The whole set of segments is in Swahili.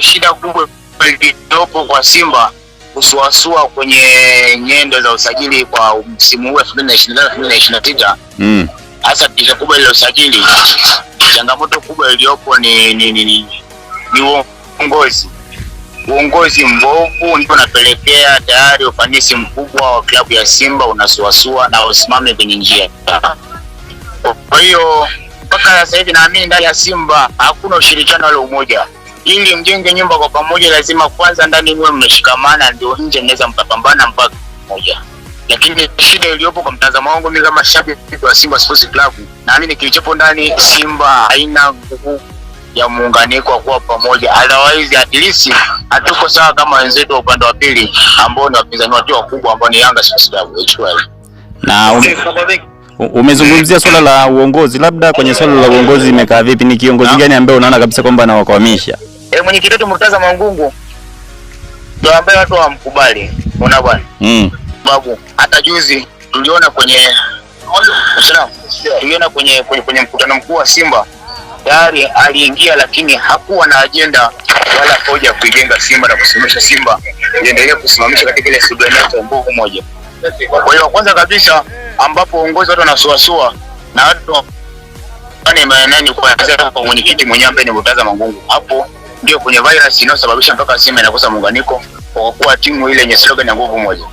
shida kubwa iliyopo kwa Simba kusuasua kwenye nyendo za usajili kwa msimu huu 2025-2026. Hasa tatizo kubwa ile usajili, changamoto kubwa iliyopo ni uongozi mbovu ndio unapelekea tayari ufanisi mkubwa wa klabu ya Simba unasuasua na usimame kwenye njia. Kwa hiyo mpaka sasa hivi naamini ndani ya Simba hakuna ushirikiano wala umoja. Ili mjenge nyumba kwa pamoja lazima kwanza ndani mwe mmeshikamana, ndio nje mnaweza mkapambana mpaka pamoja. Lakini shida iliyopo kwa mtazamo wangu mimi kama shabiki wa Simba Sports Club, naamini kilichopo ndani Simba haina nguvu ya muunganiko kwa pamoja. Otherwise at least hatuko sawa kama wenzetu wa upande wa pili ambao ni wapinzani wetu wakubwa ambao ni Yanga Sports Club. Na umezungumzia swala la uongozi, labda kwenye swala la uongozi imekaa vipi? Ni kiongozi gani ambaye unaona kabisa kwamba anawakwamisha? Mwenyekiti wetu Murtaza Mangungu ndio ambaye watu wamkubali. Unaona bwana? Babu hata juzi tuliona kwenye mkutano mkuu wa Simba tayari aliingia, lakini hakuwa na ajenda wala hoja kuijenga Simba na kusimamisha Simba iendelee kusimamisha katika ile sudani ya nguvu moja. Kwa hiyo kwanza kabisa ambapo uongozi watu wanasuasua na watu nani kuanzia kwa mwenyekiti mwenyewe ambaye ni Murtaza Mangungu, hapo ndio kwenye virus inayosababisha mpaka Simba inakosa muunganiko kwa kuwa timu ile yenye slogan ya nguvu moja.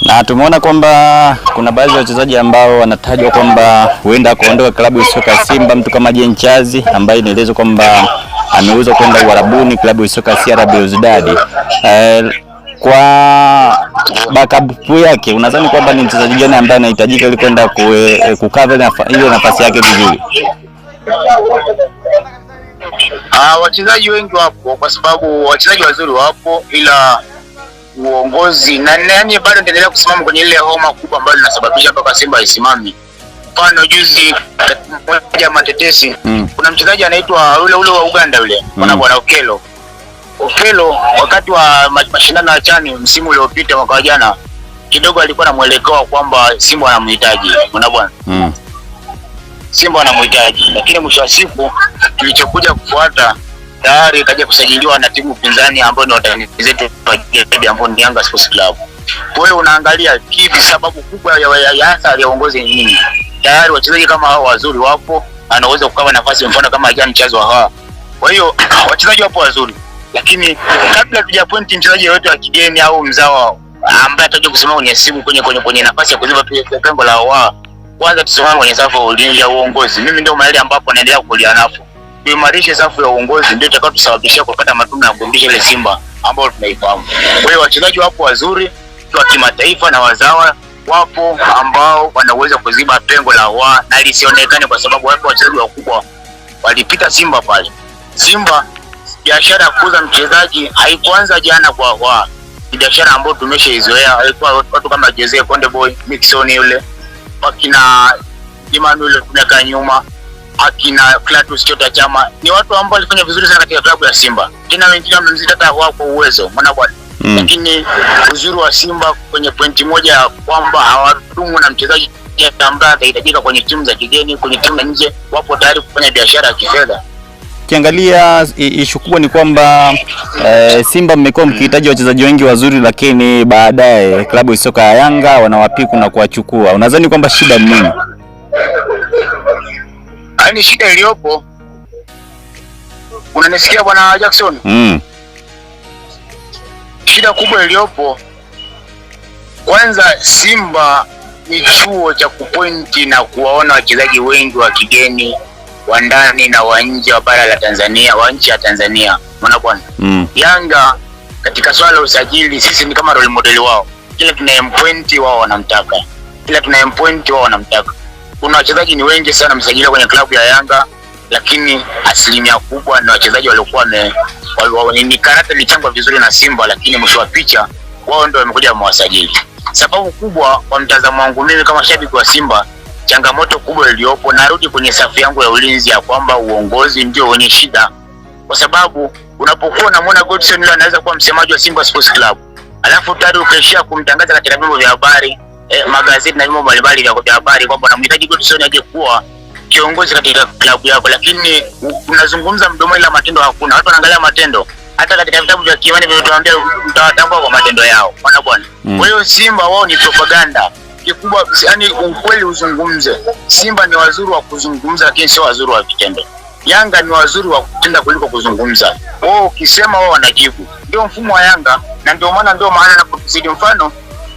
Na tumeona kwamba kuna baadhi ya wachezaji ambao wanatajwa kwamba huenda kuondoka klabu ya soka Simba, mtu kama Jean Chazi ambaye inaelezwa kwamba ameuzwa kwenda Uarabuni, klabu ya soka CR Belouizdad. Kwa backup yake unadhani kwamba ni mchezaji gani ambaye anahitajika ili kwenda kukava ile nafasi yake vizuri? Wachezaji wengi wapo kwa sababu wachezaji wazuri wapo, ila uongozi na nani bado endelea kusimama kwenye ile homa kubwa ambayo linasababisha mpaka Simba isimami. Mfano juzi mmoja matetesi, kuna mchezaji anaitwa ule wa Uganda yule, bwana Okelo wakati wa mashindano ya CHAN msimu uliopita mwaka jana kidogo alikuwa na mwelekeo kwamba Simba anamhitaji. Unaona bwana? Simba anamhitaji, lakini mwisho wa siku kilichokuja kufuata tayari kaja kusajiliwa na timu pinzani ambayo ni watani zetu ambao ni Yanga Sports Club. Kwa hiyo unaangalia kipi sababu kubwa ya athari ya uongozi nini? Tayari wachezaji kama hao wazuri wapo, anaweza kukava nafasi mfano kama Jean Chazi wa hawa. Kwa hiyo wachezaji wapo wazuri, lakini kabla tujapointi mchezaji yote wa kigeni au mzawa ambaye ataje kusimama kwenye simu kwenye nafasi ya kuziba pengo la wao, kwanza tusimame kwenye safu ya uongozi. Mimi ndio mahali ambapo naendelea kulia nafu. Tuimarishe safu ya uongozi ndio itakayotusababishia kupata matunda na kurudisha ile Simba ambayo tunaifahamu. Kwa hiyo wachezaji wapo wazuri wa kimataifa na wazawa wapo ambao wanaweza kuziba pengo la wao na lisionekane, kwa sababu wapo wachezaji wakubwa walipita Simba pale. Simba biashara kuuza mchezaji haikuanza jana kwa wao. Ni biashara ambayo tumeshaizoea. Alikuwa watu kama Jose Konde Boy, Mixon yule, wakina Emmanuel miaka nyuma, akina Clatous Chota Chama, ni watu ambao walifanya vizuri sana katika klabu ya Simba. Tena wengine wamemzidi hata wao kwa uwezo, maana bwana. Lakini uzuri wa Simba kwenye pointi moja kwamba hawadumu na mchezaji ambaye atahitajika kwenye timu za kigeni, kwenye timu za nje, wapo tayari kufanya biashara ya kifedha. Kiangalia ishu kubwa ni kwamba Simba mmekuwa mkihitaji wachezaji wengi wazuri, lakini baadaye klabu ya soka ya Yanga wanawapiku na kuwachukua. Unadhani kwamba shida ni nini? Yaani shida iliyopo, unanisikia bwana Jackson? Shida kubwa iliyopo, kwanza Simba ni chuo cha kupointi na kuwaona wachezaji wengi wa kigeni wa ndani na wa nje wa bara la Tanzania, wa nchi ya Tanzania. Unaona bwana? Yanga katika swala la usajili sisi ni kama role model wao. Kila tunayempointi wao wanamtaka. Kuna wachezaji ni wengi sana msajiliwa kwenye klabu ya Yanga, lakini asilimia kubwa ni wachezaji waliokuwa ni karata ilichangwa vizuri na Simba, lakini mwisho wa picha wao ndio wamekuja kumwasajili. Sababu kubwa kwa mtazamo wangu mimi kama shabiki wa Simba, changamoto kubwa iliyopo, narudi kwenye safu yangu ya ulinzi ya kwamba uongozi ndio wenye shida. Kwa sababu unapokuwa unamwona Godson yule anaweza kuwa msemaji wa Simba Sports Club, alafu tayari ukaishia kumtangaza katika vyombo vya habari, magazeti na vyombo mbalimbali vya habari kwamba unamhitaji Godson aje kuwa kiongozi katika klabu yako, lakini unazungumza mdomo ila matendo hakuna. Watu wanaangalia matendo. hata katika vitabu vya kiimani vimetuambia mtawatambua kwa matendo yao. Bwana bwana. Kwa hiyo Simba wao ni propaganda. Kikubwa yani ukweli uzungumze. Simba ni wazuri wa kuzungumza lakini sio wazuri wa vitendo. Yanga ni wazuri wa kutenda kuliko kuzungumza. Wao ukisema wao wanajibu. Ndio mfumo wa Yanga na ndio maana napozidi mfano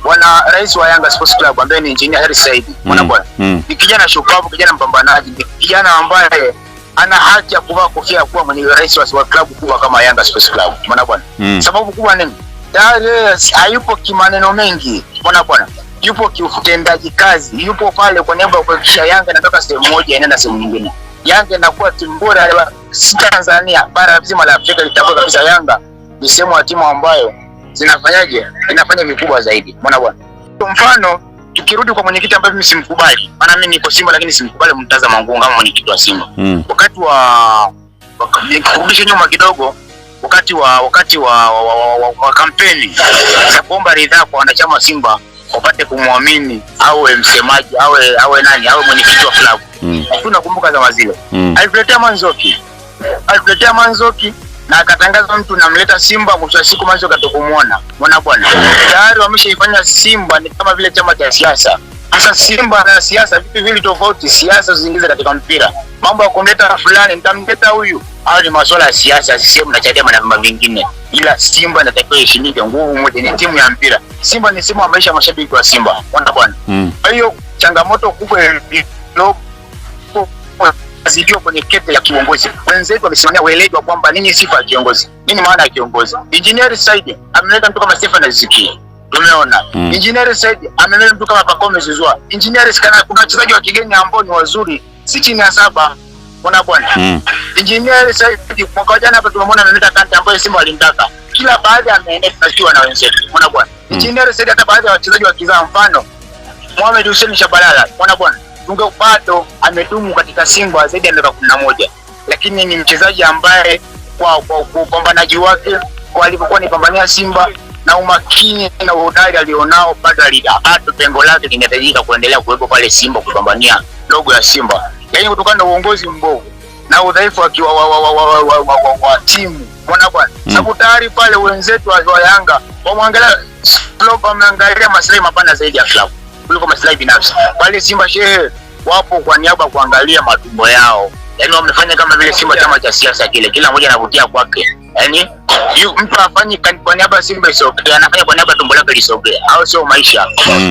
wana rais wa Yanga Sports Club ambaye ni Engineer Hersi Said. Bwana bwana. Ni kijana shupavu, kijana mpambanaji, ni kijana ambaye ana haki ya kuvaa kofia kuwa mwenye rais wa klabu kubwa kama Yanga Sports Club. Bwana bwana. Sababu kubwa nini? Hayupo kimaneno mengi. Bwana bwana. Yupo kiutendaji kazi. Yupo pale kwa niaba ya kuhakikisha Yanga inatoka sehemu moja inaenda sehemu nyingine. Yanga inakuwa timu bora si Tanzania, bara zima la Afrika litambua kabisa Yanga ni sehemu ya timu ambayo inafanya vikubwa zaidi. Bwana bwana. Kwa mfano tukirudi kwa mwenyekiti ambaye mimi simkubali. Maana mimi niko Simba lakini simkubali Murtaza Mangungu kama mwenyekiti wa Simba. Wakati wa kurudisha nyuma kidogo, wakati wa kampeni za kuomba ridhaa kwa wanachama wa Simba wapate kumwamini awe msemaji awe mwenyekiti wa klabu. Tunakumbuka zama zile. Alituletea Manzoki na akatangaza mtu namleta Simba, mwisho wa siku Manzoki atokumuona. Mbona bwana? Tayari wameshaifanya Simba ni kama vile chama cha siasa. Sasa Simba na siasa vitu vile tofauti, siasa ziingize katika mpira. Mambo ya kumleta fulani nitamleta huyu. Hao ni masuala ya siasa, CCM na Chadema na vyama vingine. Ila Simba inatakiwa iheshimike, nguvu moja, ni timu ya mpira. Simba ni simu ya maisha mashabiki wa Simba. Bwana bwana. Kwa hiyo changamoto kubwa zidio kwenye kete ya kiongozi. Wenzetu wamesimamia weledi wa kwamba nini sifa ya kiongozi. Nini maana ya kiongozi? Engineer Said ameleta mtu kama Stefan Ziki. Tumeona. Engineer Said ameleta mtu kama Pacome Zouzoua. Engineer Said kuna wachezaji wa kigeni ambao ni wazuri, si chini ya 7. Bwana bwana. Engineer Said mwaka jana hapa tumemwona ameleta Kante ambaye Simba walimtaka. Kila baadhi ameenda tunajua na wenzetu. Bwana bwana. Engineer Said hata baadhi ya wachezaji wa kizaa mfano Mohamed Hussein Shabalala. Bwana bwana. Bado amedumu katika Simba zaidi ya miaka 11, lakini ni mchezaji ambaye kwa upambanaji wake kwa alipokuwa anipambania Simba na umakini na uhodari alionao bado bado pengo lake linahitajika kuendelea kuwepo pale Simba kupambania logo ya Simba. Yaani kutokana na uongozi mbovu na udhaifu wa timu. Mbona bwana? Sababu tayari pale wenzetu wa Yanga wamwangalia club, wameangalia maslahi mapana zaidi ya club kuliko maslahi binafsi. Pale Simba shehe wapo kwa niaba kuangalia matumbo yao. Yaani wamefanya kama vile Simba chama cha siasa kile, kila mmoja anavutia kwake. Yaani mtu afanyi kwa niaba Simba isogee, anafanya kwa niaba tumbo lake lisogee. Au sio maisha?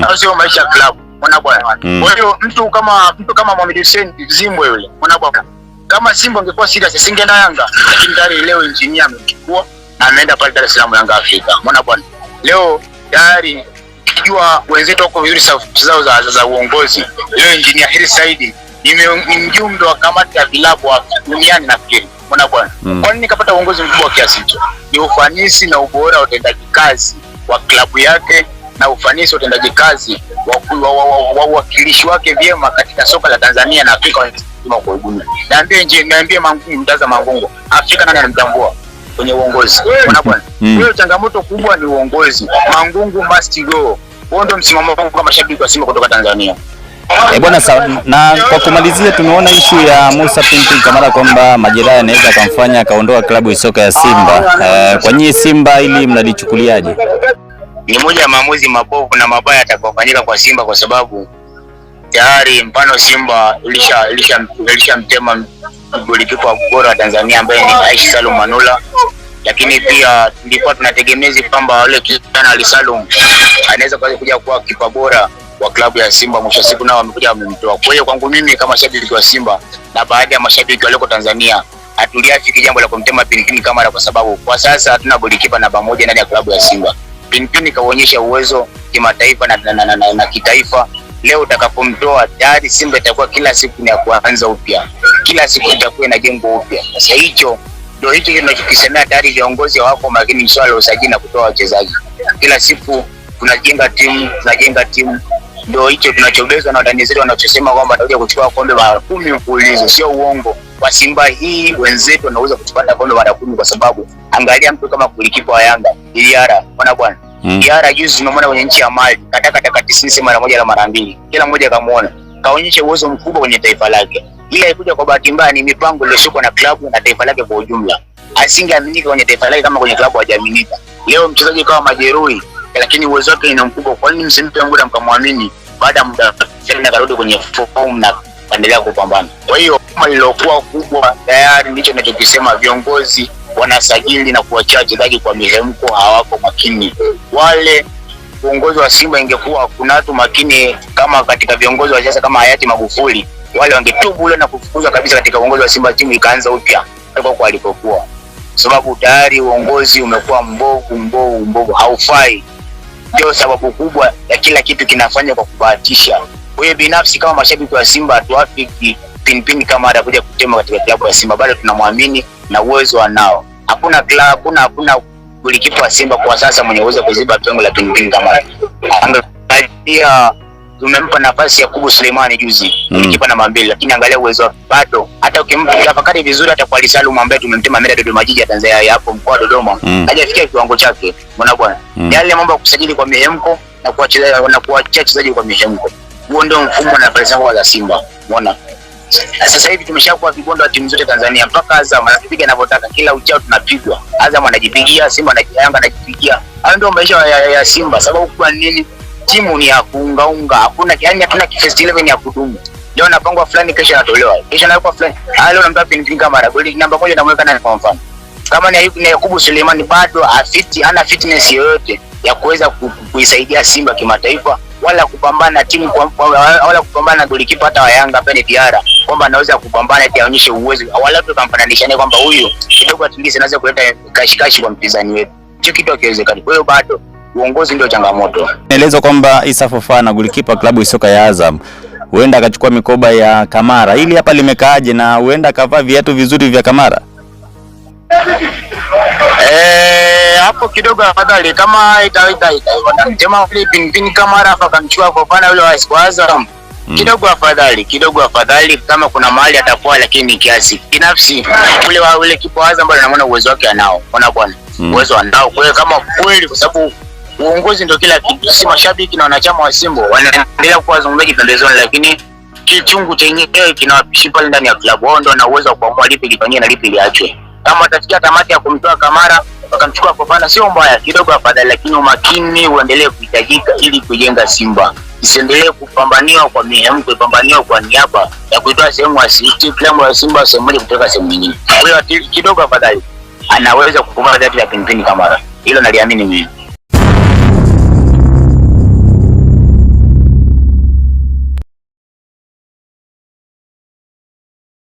Au sio maisha club. Mbona bwana? Kwa hiyo mtu kama Mohamed Hussein Zimbwe yule. Mbona bwana? Kama Simba ingekuwa serious singeenda Yanga, lakini tayari leo Engineer amechukua na ameenda pale Dar es Salaam Yanga Afrika. Mbona bwana? Leo tayari kijua wenzetu wako vizuri zao za uongozi. Leo Engineer Hersi Said ni mjumbe wa kamati ya vilabu duniani nafikiri. Mbona bwana? Kwa nini kapata uongozi mkubwa kiasi hicho? Ni ufanisi na ubora wa utendaji kazi wa klabu yake na ufanisi wa utendaji kazi wa uwakilishi wake vyema katika soka la Tanzania na Afrika nzima kwa ujumla. Niambie Mangungu, Murtaza Mangungu, Afrika nani anamtambua kwenye uongozi? Mbona bwana? Hiyo changamoto kubwa ni uongozi. Mangungu must go. Huo ndio msimamo wangu kama shabiki wa Simba kutoka Tanzania. Bwana sawa. Na kwa kumalizia, tumeona issue ya Musa Pinpin Kamara kwamba majeraha yanaweza kumfanya akaondoa klabu ya soka ya Simba. Kwa nyinyi Simba ili mnalichukuliaje? Ni moja ya maamuzi mabovu na mabaya atakayofanyika kwa Simba, kwa sababu tayari mfano Simba ilishamtema golikipa bora wa Tanzania ambaye ni Aishi Salum Manula, lakini pia tulikuwa tunategemezi kwamba wale kijana Ali Salum anaweza kuja kuwa kipa bora wa klabu ya Simba. Mwisho siku nao wamekuja wamemtoa. Kwa hiyo kwangu mimi kama shabiki wa Simba na baadhi ya mashabiki walioko Tanzania, hatuliafiki jambo la kumtema Pinpin Kamara, kwa sababu kwa sasa hatuna golikipa namba 1 ndani ya klabu ya Simba. Pinpin kaonyesha uwezo kimataifa na kitaifa. Leo utakapomtoa tayari Simba itakuwa kila siku ni ya kuanza upya. Kila siku itakuwa inajengwa upya. Sasa hicho tunachokisemea, tayari viongozi wako makini swala la usajili na kutoa wachezaji. Kila siku tunajenga timu. Ndio hicho tunachobezwa na wadani zetu wanachosema kwamba atakuja kuchukua kombe mara 10 mfululizo. Sio uongo. Kwa Simba hii wenzetu wanaweza kuchukua kombe mara 10 kwa sababu angalia mtu kama golikipa wa Yanga, Diarra. Bwana bwana. Diarra juzi tunamwona kwenye nchi ya Mali, kataka 90 mara moja na mara 2. Kila mmoja kamuona. Kaonyesha uwezo mkubwa kwenye taifa lake. Ila ikuja kwa bahati mbaya ni mipango iliyosukwa na klabu na taifa lake kwa ujumla. asingeaminika kwenye taifa lake kama kwenye klabu hajaaminika. Leo mchezaji kama majeruhi, lakini uwezo wake ni mkubwa. Kwa nini msimpe muda mkamwamini, baada ya muda tena karudi kwenye form na kuendelea kupambana? Kwa hiyo kama lilokuwa kubwa tayari ndicho ninachokisema, viongozi wanasajili na kuachia wachezaji kwa mihemko, hawako makini. Wale uongozi wa Simba ingekuwa kuna watu makini kama katika viongozi wa siasa kama hayati Magufuli, wale wangetubu ule na kufukuzwa kabisa katika uongozi wa Simba, timu ikaanza upya kwa alipokuwa, sababu tayari uongozi umekuwa mbovu, haufai. Ndio sababu kubwa ya kila kitu kinafanya kwa kubahatisha. Kwa hiyo binafsi kama mashabiki wa Simba hatuafiki Pinpin kama atakuja kutema katika klabu ya Simba, bado tunamwamini na uwezo anao. Hakuna golikipa wa Simba kwa sasa mwenye uwezo kuziba pengo la Pinpin kama. Angalia tumempa nafasi ya Kubu Suleimani juzi, golikipa namba 2, lakini angalia uwezo wake bado. Hata ukimpa tafakari vizuri, hata kwa Salum ambaye tumemtema Meda Dodoma Jiji ya Tanzania hapo mkoa wa Dodoma, hajafikia kiwango chake. Unaona bwana, yale mambo ya kusajili kwa mihemko na kuachia wachezaji kwa mihemko, huo ndio mfumo na falsafa za Simba. Unaona, sasa hivi tumeshakuwa vigondo wa timu zote Tanzania, mpaka Azam anapiga anavyotaka, kila uchao tunapigwa. Azam anajipigia, Simba na Yanga anajipigia. Hayo ndio maisha ya Simba. Sababu kwa nini? Timu ni ya kuunga, hakuna yani, hatuna first 11 ya kudumu. Leo napangwa fulani, kesho anatolewa, kesho nakuwa fulani. Leo nampa Pinpin kama goli namba 1 namweka nani kwa mfano. Kama ni Yakubu Suleimani, bado ana fitness yoyote ya kuweza kuisaidia Simba kimataifa, wala kupambana timu wala kupambana na golikipa hata wa Yanga pale Diara, kwamba anaweza kupambana eti aonyeshe uwezo, wala tukamfananisha kwamba huyu kidogo atingise anaweza kuleta kashikashi kwa mpinzani wetu. Hicho kitu hakiwezekani. Kwa hiyo bado uongozi ndio changamoto. Naeleza kwamba Issa Fofana golikipa klabu ya soka ya Azam huenda akachukua mikoba ya Kamara. Hili hapa limekaaje na huenda akavaa viatu vizuri vya Kamara? Hapo kidogo afadhali kama itaita wanasema Pinpin Kamara hapa kamchukua Fofana yule wa Azam. Kidogo afadhali kama kuna mahali atakuwa, lakini kiasi binafsi ule kipa wa Azam bado namuona uwezo wake anao. Unaona bwana, uwezo anao. Kwa hiyo kama kweli, kwa sababu uongozi ndio kila kitu. Sisi mashabiki na wanachama wa Simba wanaendelea kuwa zungumzaji pembezoni, lakini kichungu chenyewe kinawapishi pale ndani ya klabu. Wao ndio wana uwezo wa kuamua lipi lifanyike na lipi liachwe. Kama atafikia tamati ya kumtoa Kamara wakamchukua Fofana, sio mbaya, kidogo afadhali, lakini umakini uendelee kuhitajika ili kujenga Simba. Isiendelee kupambaniwa kwa mihemko, kupambaniwa kwa niaba ya kuitoa sehemu asiti klabu ya Simba sehemu moja kutoka sehemu nyingine. Kwa hiyo kidogo afadhali anaweza kupambana dhidi ya Pinpin Kamara. Hilo naliamini mimi.